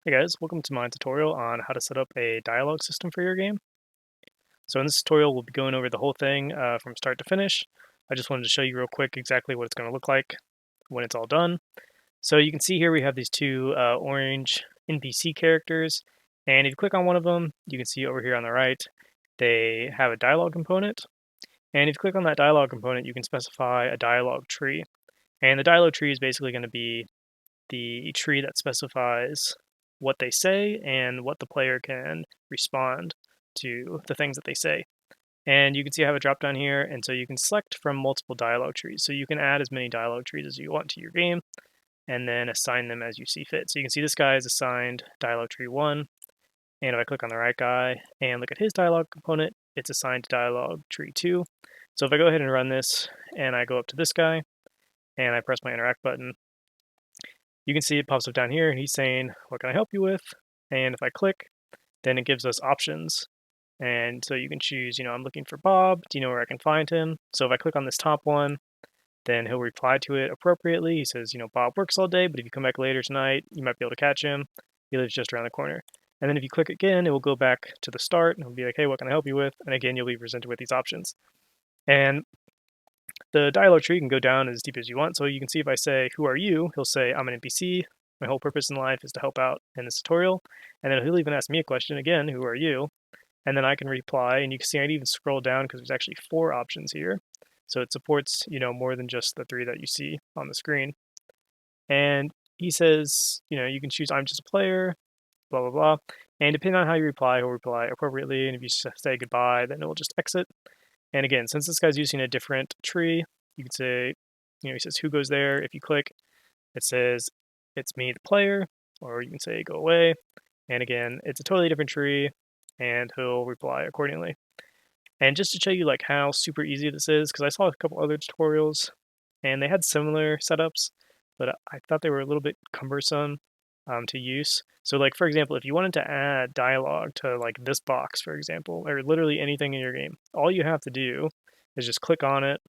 Hey guys, welcome to my tutorial on how to set up a dialogue system for your game. So in this tutorial, we'll be going over the whole thing from start to finish. I just wanted to show you real quick exactly what it's going to look like when it's all done. So you can see here we have these two orange NPC characters, and if you click on one of them, you can see over here on the right, they have a dialogue component. And if you click on that dialogue component, you can specify a dialogue tree. And the dialogue tree is basically going to be the tree that specifies what they say and what the player can respond to the things that they say. And you can see I have a drop down here, and so you can select from multiple dialogue trees. So you can add as many dialogue trees as you want to your game, and then assign them as you see fit. So you can see this guy is assigned dialogue tree 1, and if I click on the right guy and look at his dialogue component, it's assigned to dialogue tree 2. So if I go ahead and run this, and I go up to this guy, and I press my interact button, you can see it pops up down here, and he's saying, what can I help you with? And if I click, then it gives us options. And so you can choose, I'm looking for Bob. Do you know where I can find him? So if I click on this top one, then he'll reply to it appropriately. He says, Bob works all day, but if you come back later tonight, you might be able to catch him. He lives just around the corner. And then if you click again, it will go back to the start, and it'll be like, hey, what can I help you with? And again, you'll be presented with these options. And the dialogue tree can go down as deep as you want. So you can see if I say, who are you? He'll say, I'm an NPC. My whole purpose in life is to help out in this tutorial. And then he'll even ask me a question again, who are you? And then I can reply, and you can see I'd even scroll down because there's actually 4 options here. So it supports, more than just the 3 that you see on the screen. And he says, you can choose I'm just a player, blah, blah, blah. And depending on how you reply, he'll reply appropriately. And if you say goodbye, then it will just exit. And again, since this guy's using a different tree, you can say, he says who goes there. If you click, it says it's me, the player, or you can say go away. And again, it's a totally different tree, and he'll reply accordingly. And just to show you like how super easy this is, because I saw a couple other tutorials, and they had similar setups, but I thought they were a little bit cumbersome to use. So like, for example, if you wanted to add dialogue to like this box, for example, or literally anything in your game, all you have to do is just click on it,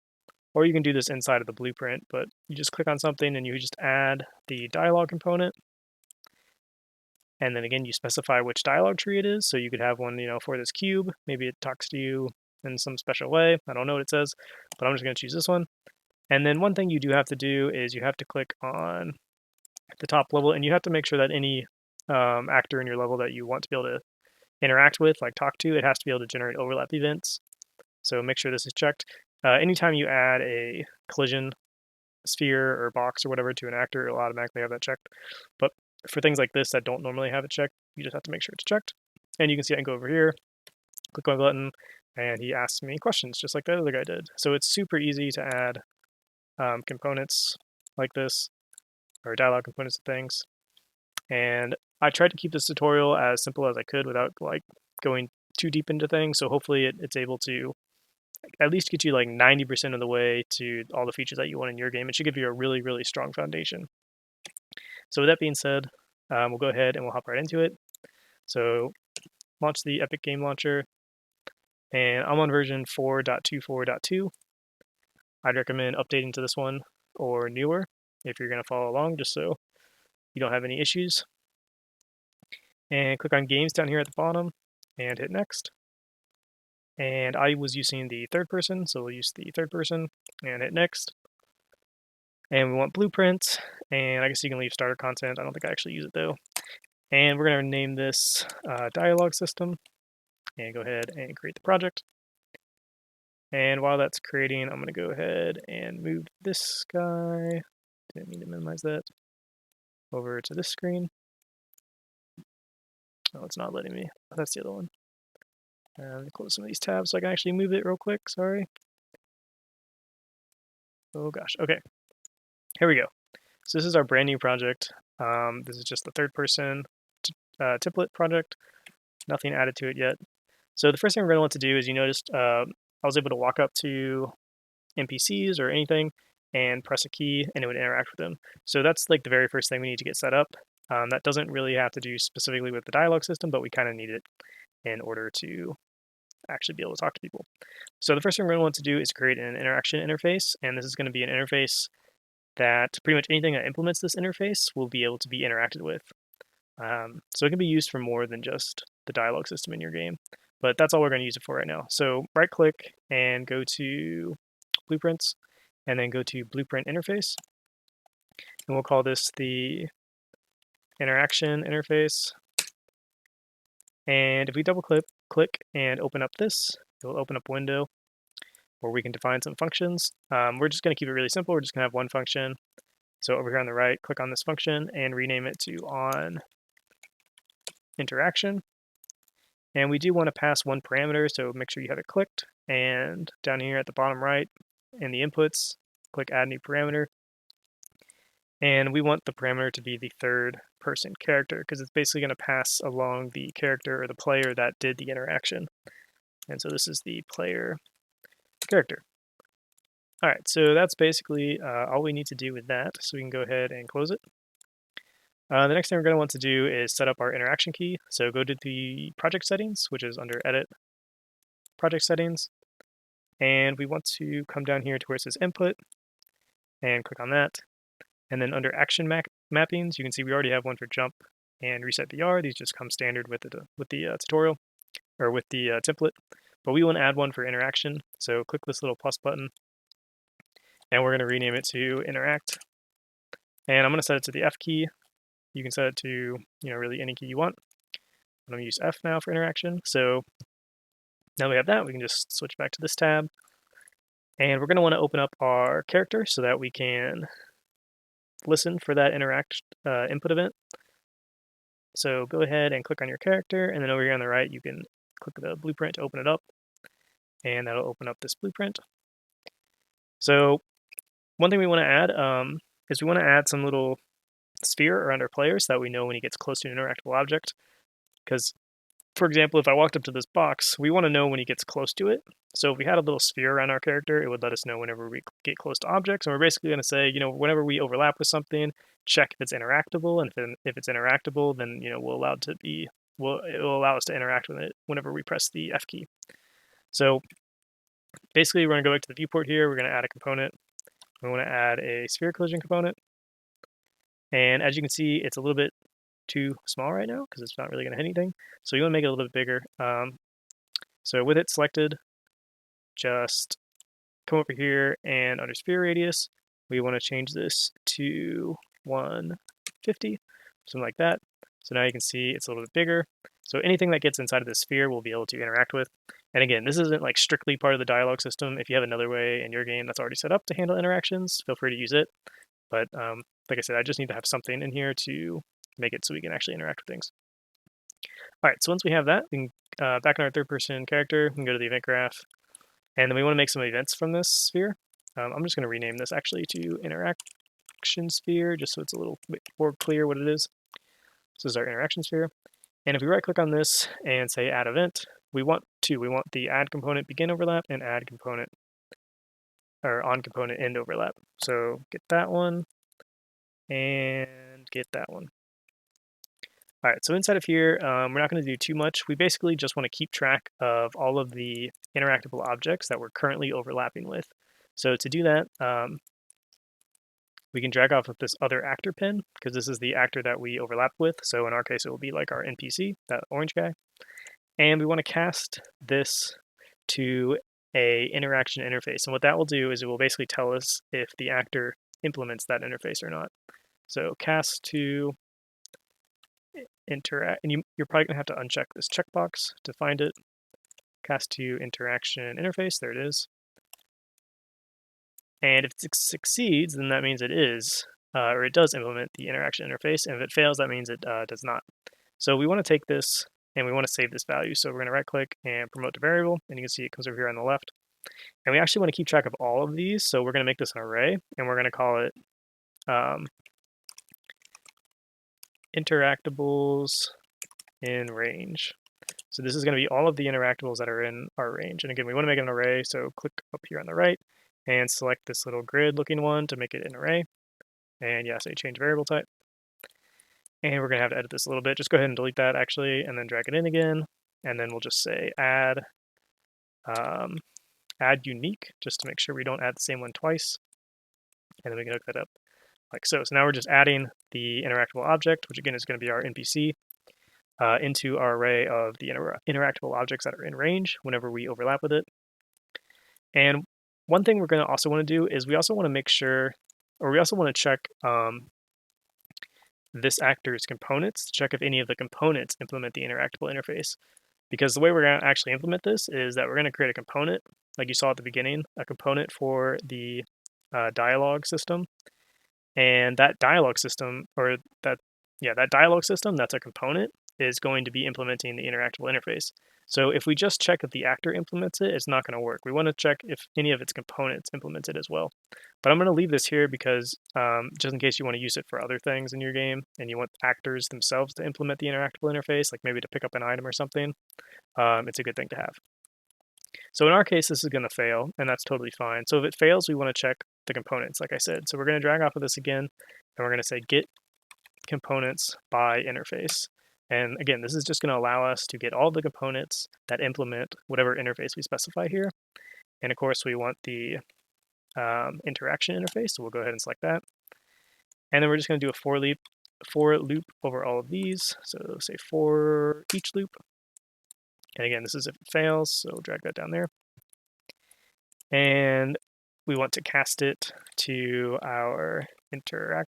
or you can do this inside of the blueprint, but you just click on something and you just add the dialogue component. And then again, you specify which dialogue tree it is. So you could have one, for this cube. Maybe it talks to you in some special way. I don't know what it says, but I'm just going to choose this one. And then one thing you do have to do is you have to click on the top level, and you have to make sure that any actor in your level that you want to be able to interact with, like talk to, it has to be able to generate overlap events. So make sure this is checked. Anytime you add a collision sphere or box or whatever to an actor, it'll automatically have that checked. But for things like this that don't normally have it checked, you just have to make sure it's checked. And you can see I can go over here, click my button, and he asks me questions just like that other guy did. So it's super easy to add components like this, or dialogue components of things. And I tried to keep this tutorial as simple as I could without like going too deep into things. So hopefully it's able to at least get you like 90% of the way to all the features that you want in your game. It should give you a really, really strong foundation. So with that being said, we'll go ahead and we'll hop right into it. So launch the Epic Game Launcher, and I'm on version 4.24.2. I'd recommend updating to this one or newer if you're going to follow along, just so you don't have any issues. And click on Games down here at the bottom and hit Next. And I was using the third person, so we'll use the third person and hit Next. And we want blueprints, and I guess you can leave starter content. I don't think I actually use it though. And we're going to name this dialogue system, and go ahead and create the project. And while that's creating, I'm going to go ahead and move this guy, didn't mean to minimize that, over to this screen. Oh, it's not letting me. Oh, that's the other one. Let me close some of these tabs so I can actually move it real quick. Sorry. Oh gosh. Okay. Here we go. So this is our brand new project. This is just the third person template project. Nothing added to it yet. So the first thing we're going to want to do is, you noticed I was able to walk up to NPCs or anything and press a key and it would interact with them. So that's like the very first thing we need to get set up. That doesn't really have to do specifically with the dialogue system, but we kind of need it in order to actually be able to talk to people. So the first thing we're going to want to do is create an interaction interface, and this is going to be an interface that pretty much anything that implements this interface will be able to be interacted with. So it can be used for more than just the dialogue system in your game, but that's all we're going to use it for right now. So right click and go to blueprints, and then go to blueprint interface, and we'll call this the interaction interface. And if we double click and open up this, it'll open up a window where we can define some functions. We're just going to keep it really simple. We're just going to have one function. So over here on the right, click on this function and rename it to on interaction. And we do want to pass one parameter, so make sure you have it clicked. And down here at the bottom right, in the inputs, click add new parameter. And we want the parameter to be the third person character, because it's basically going to pass along the character or the player that did the interaction. And so this is the player character. All right, so that's basically all we need to do with that. So we can go ahead and close it. The next thing we're going to want to do is set up our interaction key. So go to the project settings, which is under edit, project settings. And we want to come down here to where it says input and click on that. And then under action mappings, you can see we already have one for jump and reset VR. These just come standard with the tutorial or with the template. But we want to add one for interaction. So click this little plus button, and we're going to rename it to interact. And I'm going to set it to the F key. You can set it to really any key you want. I'm going to use F now for interaction. So now we have that, we can just switch back to this tab. And we're going to want to open up our character so that we can listen for that interact input event. So go ahead and click on your character, and then over here on the right, you can click the blueprint to open it up, and that'll open up this blueprint. So one thing we want to add is we want to add some little sphere around our player so that we know when he gets close to an interactable object. Because, for example, if I walked up to this box, we want to know when he gets close to it. So if we had a little sphere around our character, it would let us know whenever we get close to objects. And we're basically going to say, whenever we overlap with something, check if it's interactable. And if it's interactable, then it will allow us to interact with it whenever we press the F key. So basically, we're going to go back to the viewport here. We're going to add a component. We want to add a sphere collision component. And as you can see, it's a little bit too small right now because it's not really going to hit anything. So you want to make it a little bit bigger. So with it selected, just come over here and under sphere radius, we want to change this to 150, something like that. So now you can see it's a little bit bigger. So anything that gets inside of the sphere we'll be able to interact with. And again, this isn't like strictly part of the dialogue system. If you have another way in your game that's already set up to handle interactions, feel free to use it. But like I said, I just need to have something in here to make it so we can actually interact with things. All right, so once we have that, we can back in our third-person character, we can go to the event graph, and then we want to make some events from this sphere. I'm just going to rename this actually to interaction sphere, just so it's a little bit more clear what it is. This is our interaction sphere. And if we right-click on this and say add event, we want the add component begin overlap and add component or on component end overlap. So get that one and get that one. All right, so inside of here, we're not going to do too much. We basically just want to keep track of all of the interactable objects that we're currently overlapping with. So to do that, we can drag off of this other actor pin, because this is the actor that we overlap with. So in our case, it will be like our NPC, that orange guy. And we want to cast this to a interaction interface. And what that will do is it will basically tell us if the actor implements that interface or not. So cast to interact, and you're probably going to have to uncheck this checkbox to find it. Cast to interaction interface, there it is. And if it succeeds, then that means it is, or it does implement the interaction interface. And if it fails, that means it does not. So we want to take this and we want to save this value. So we're going to right click and promote to variable, and you can see it comes over here on the left. And we actually want to keep track of all of these. So we're going to make this an array, and we're going to call it interactables in range. So this is going to be all of the interactables that are in our range. And again, we want to make it an array. So click up here on the right and select this little grid looking one to make it an array. And yeah, say change variable type. And we're going to have to edit this a little bit. Just go ahead and delete that actually, and then drag it in again. And then we'll just say add unique, just to make sure we don't add the same one twice. And then we can hook that up. like so. So now we're just adding the interactable object, which again is going to be our NPC, into our array of the interactable objects that are in range whenever we overlap with it. And one thing we're going to also want to do is we also want to make sure, or we also want to check this actor's components to check if any of the components implement the interactable interface. Because the way we're going to actually implement this is that we're going to create a component, like you saw at the beginning, a component for the dialog system. And that dialog system, or that dialog system, that's a component, is going to be implementing the interactable interface. So if we just check if the actor implements it, it's not going to work. We want to check if any of its components implement it as well. But I'm going to leave this here because just in case you want to use it for other things in your game and you want actors themselves to implement the interactable interface, like maybe to pick up an item or something, it's a good thing to have. So in our case, this is going to fail, and that's totally fine. So if it fails, we want to check the components, like I said. So we're going to drag off of this again, and we're going to say get components by interface. And again, this is just going to allow us to get all the components that implement whatever interface we specify here. And of course, we want the interaction interface, so we'll go ahead and select that. And then we're just going to do a for loop over all of these. So say for each loop. And again, this is if it fails, so we'll drag that down there. And we want to cast it to our interaction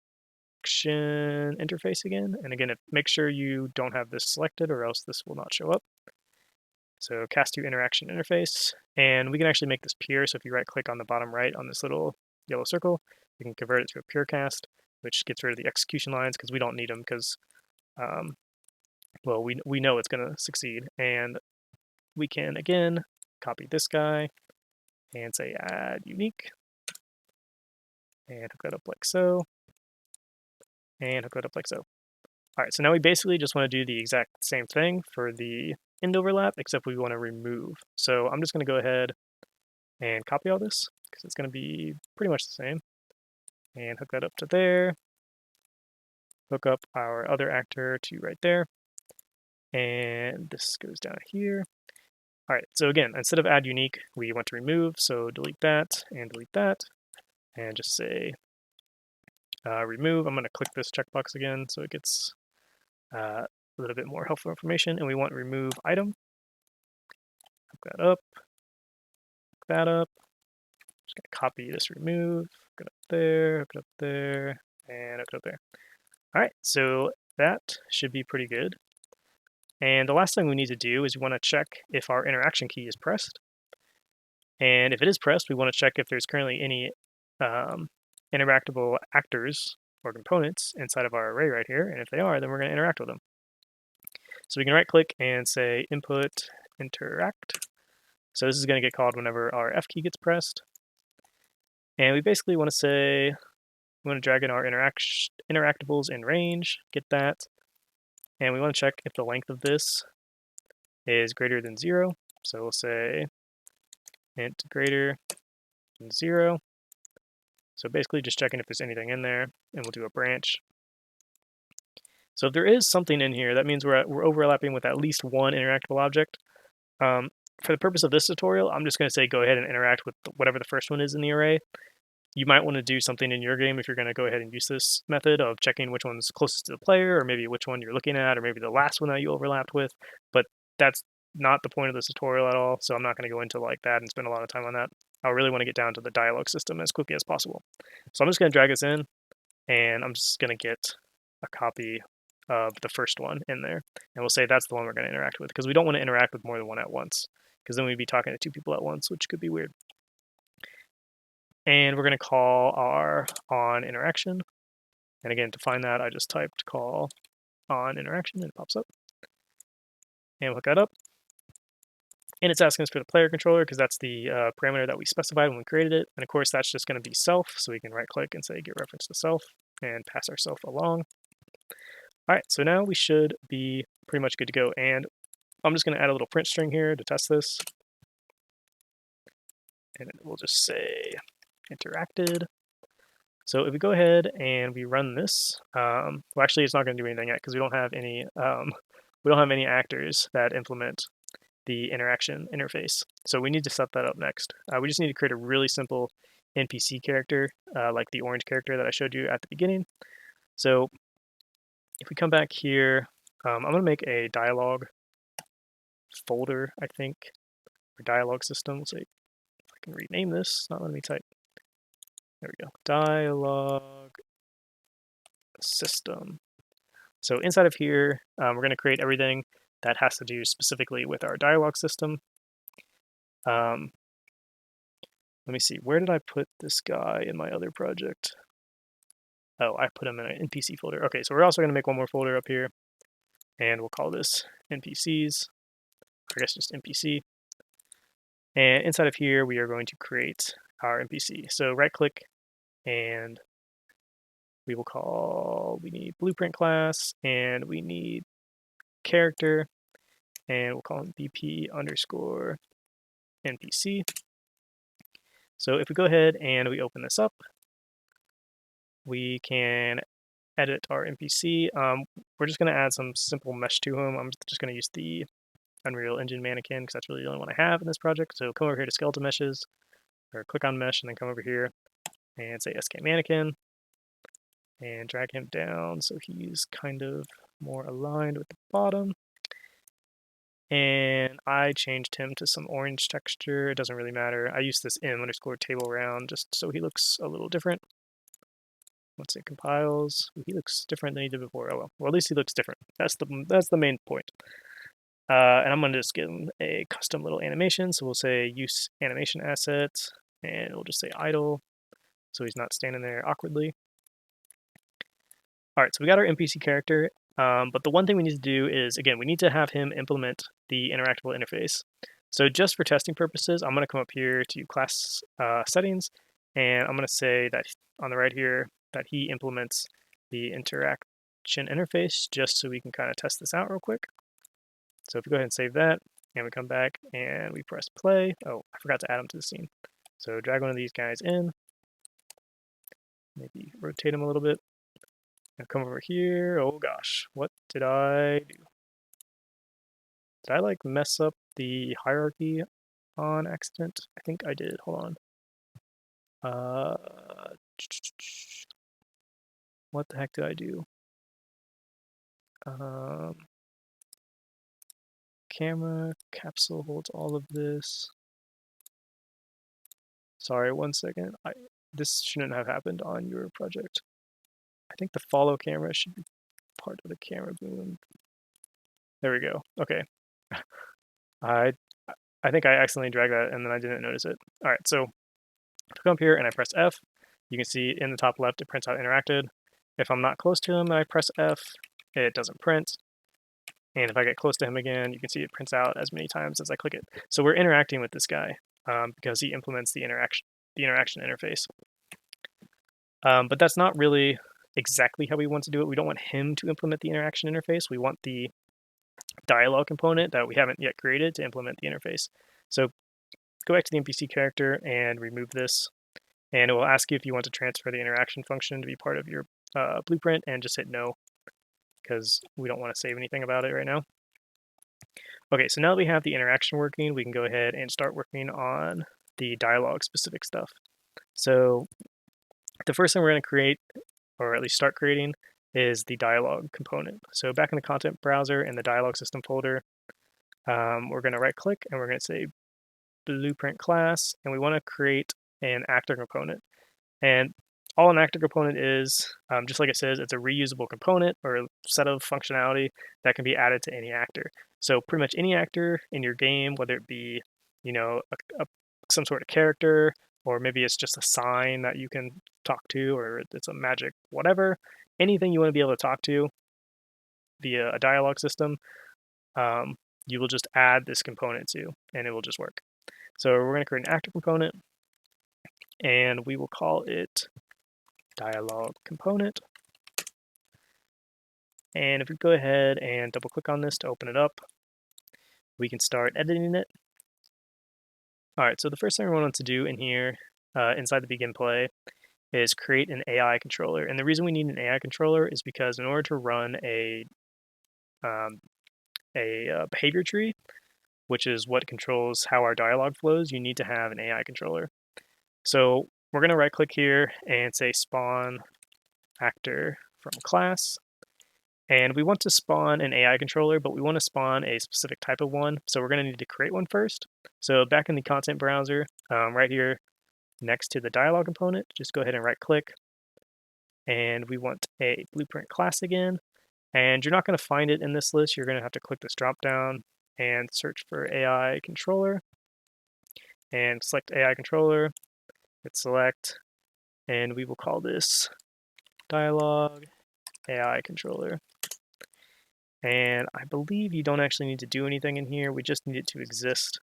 interface again. And again, make sure you don't have this selected or else this will not show up. So cast to interaction interface. And we can actually make this pure. So if you right click on the bottom right on this little yellow circle, we can convert it to a pure cast, which gets rid of the execution lines because we don't need them because, well, we know it's going to succeed. And we can, again, copy this guy and say add unique and hook that up like so, and hook that up like so. All right, so now we basically just want to do the exact same thing for the end overlap, except we want to remove. So I'm just going to go ahead and copy all this because it's going to be pretty much the same, and hook that up to there, hook up our other actor to right there, and this goes down here. All right, so again, instead of add unique, we want to remove, so delete that, and just say remove. I'm going to click this checkbox again so it gets a little bit more helpful information, and we want remove item. Hook that up, hook that up. Just going to copy this remove, hook it up there, and hook it up there. All right, so that should be pretty good. And the last thing we need to do is we want to check if our interaction key is pressed. And if it is pressed, we want to check if there's currently any interactable actors or components inside of our array right here. And if they are, then we're going to interact with them. So we can right click and say input interact. So this is going to get called whenever our F key gets pressed. And we basically want to say, we want to drag in our interactables in range, get that. And we want to check if the length of this is greater than 0. So we'll say int greater than 0. So basically just checking if there's anything in there, and we'll do a branch. So if there is something in here, that means we're overlapping with at least one interactable object. For the purpose of this tutorial, I'm just going to say go ahead and interact with whatever the first one is in the array. You might want to do something in your game if you're going to go ahead and use this method of checking which one's closest to the player, or maybe which one you're looking at, or maybe the last one that you overlapped with. But that's not the point of this tutorial at all, so I'm not going to go into like that and spend a lot of time on that. I really want to get down to the dialog system as quickly as possible. So I'm just going to drag this in, and I'm just going to get a copy of the first one in there. And we'll say that's the one we're going to interact with, because we don't want to interact with more than one at once, because then we'd be talking to two people at once, which could be weird. And we're going to call our on interaction. And again, to find that, I just typed call on interaction, and it pops up. And we'll hook that up. And it's asking us for the player controller because that's the parameter that we specified when we created it. And of course, that's just going to be self. So we can right click and say get reference to self and pass our self along. All right, so now we should be pretty much good to go. And I'm just going to add a little print string here to test this. And we'll just say interacted. So if we go ahead and we run this, well, actually, it's not going to do anything yet because we don't have any actors that implement the interaction interface. So we need to set that up next. We just need to create a really simple NPC character, like the orange character that I showed you at the beginning. So if we come back here, I'm going to make a dialog folder, I think, or dialog system. We'll say, if I can rename this, it's not letting me type. There we go, dialog system. So inside of here, we're going to create everything that has to do specifically with our dialog system. Let me see, where did I put this guy in my other project? Oh, I put him in an NPC folder. Okay, so we're also going to make one more folder up here, and we'll call this NPCs, I guess just NPC. And inside of here, we are going to create our NPC. So right click, and we need blueprint class, and we need character, and we'll call him BP underscore NPC. So if we go ahead and we open this up, we can edit our NPC. We're just going to add some simple mesh to him. I'm just going to use the Unreal Engine mannequin because that's really the only one I have in this project. So come over here to skeleton meshes, or click on mesh, and then come over here and say SK mannequin, and drag him down so he's kind of more aligned with the bottom. And I changed him to some orange texture. It doesn't really matter. I use this m underscore table round just so he looks a little different. Once it compiles, he looks different than he did before. Oh well, at least he looks different. That's the main point. And I'm going to just give him a custom little animation. So we'll say use animation asset, and we'll just say idle, so he's not standing there awkwardly. All right, so we got our NPC character, but the one thing we need to do is, again, we need to have him implement the interactable interface. So just for testing purposes, I'm going to come up here to class settings, and I'm going to say that on the right here that he implements the interaction interface, just so we can kind of test this out real quick. So if we go ahead and save that, and we come back and we press play. Oh, I forgot to add him to the scene. So drag one of these guys in, maybe rotate him a little bit. Now come over here. Oh gosh, what did I do? Did I like mess up the hierarchy on accident? I think I did. Hold on. What the heck did I do? Camera capsule holds all of this. Sorry, 1 second. This shouldn't have happened on your project. I think the follow camera should be part of the camera boom. There we go. Okay. I think I accidentally dragged that and then I didn't notice it. All right, so if I come up here and I press F, you can see in the top left it prints out interacted. If I'm not close to him and I press F, it doesn't print. And if I get close to him again, you can see it prints out as many times as I click it. So we're interacting with this guy because he implements the interaction interface. But that's not really exactly how we want to do it. We don't want him to implement the interaction interface. We want the dialog component that we haven't yet created to implement the interface. So go back to the NPC character and remove this, and it will ask you if you want to transfer the interaction function to be part of your blueprint, and just hit no, because we don't want to save anything about it right now. Okay, so now that we have the interaction working, we can go ahead and start working on the dialog specific stuff. So the first thing we're going to create, or at least start creating, is the dialog component. So back in the content browser in the dialog system folder, we're going to right click and we're going to say blueprint class, and we want to create an actor component. And all an actor component is, just like it says, it's a reusable component or a set of functionality that can be added to any actor. So pretty much any actor in your game, whether it be, you know, some sort of character, or maybe it's just a sign that you can talk to, or it's a magic whatever, anything you want to be able to talk to via a dialog system, you will just add this component to, and it will just work. So we're going to create an actor component, and we will call it dialog component. And if we go ahead and double click on this to open it up, we can start editing it. All right, so the first thing we want to do in here, inside the begin play, is create an AI controller. And the reason we need an AI controller is because in order to run a behavior tree, which is what controls how our dialogue flows, you need to have an AI controller. So we're going to right click here and say spawn actor from class. And we want to spawn an AI controller, but we want to spawn a specific type of one. So we're going to need to create one first. So back in the content browser, right here next to the dialog component, just go ahead and right click. And we want a blueprint class again. And you're not going to find it in this list. You're going to have to click this drop down and search for AI controller. And select AI controller, hit select, and we will call this dialog AI controller. And I believe you don't actually need to do anything in here. We just need it to exist.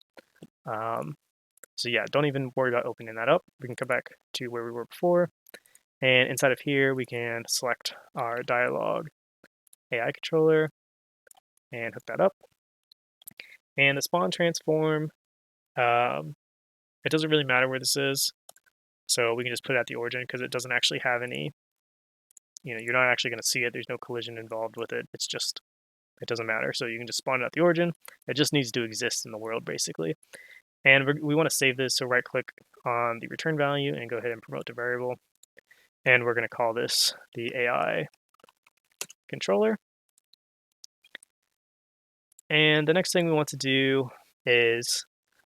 So yeah, don't even worry about opening that up. We can come back to where we were before. And inside of here, we can select our dialog AI controller and hook that up. And the spawn transform, it doesn't really matter where this is. So we can just put it at the origin because it doesn't actually have any, you're not actually going to see it. There's no collision involved with it. It's just, it doesn't matter. So you can just spawn it at the origin. It just needs to exist in the world, basically. And we want to save this, so right click on the return value and go ahead and promote to variable. And we're going to call this the AI controller. And the next thing we want to do is,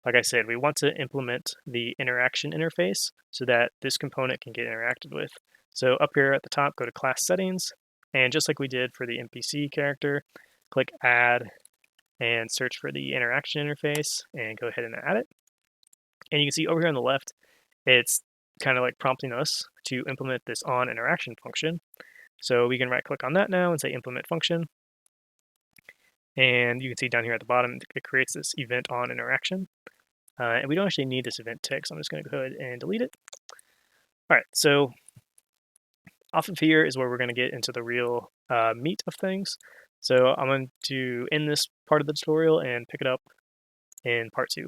like I said, we want to implement the interaction interface so that this component can get interacted with. So up here at the top, go to class settings, and just like we did for the NPC character, click add and search for the interaction interface and go ahead and add it. And you can see over here on the left, it's kind of like prompting us to implement this on interaction function. So we can right click on that now and say implement function. And you can see down here at the bottom, it creates this event on interaction. And we don't actually need this event tick, so I'm just going to go ahead and delete it. All right, so off of here is where we're going to get into the real meat of things. So I'm going to end this part of the tutorial and pick it up in part 2.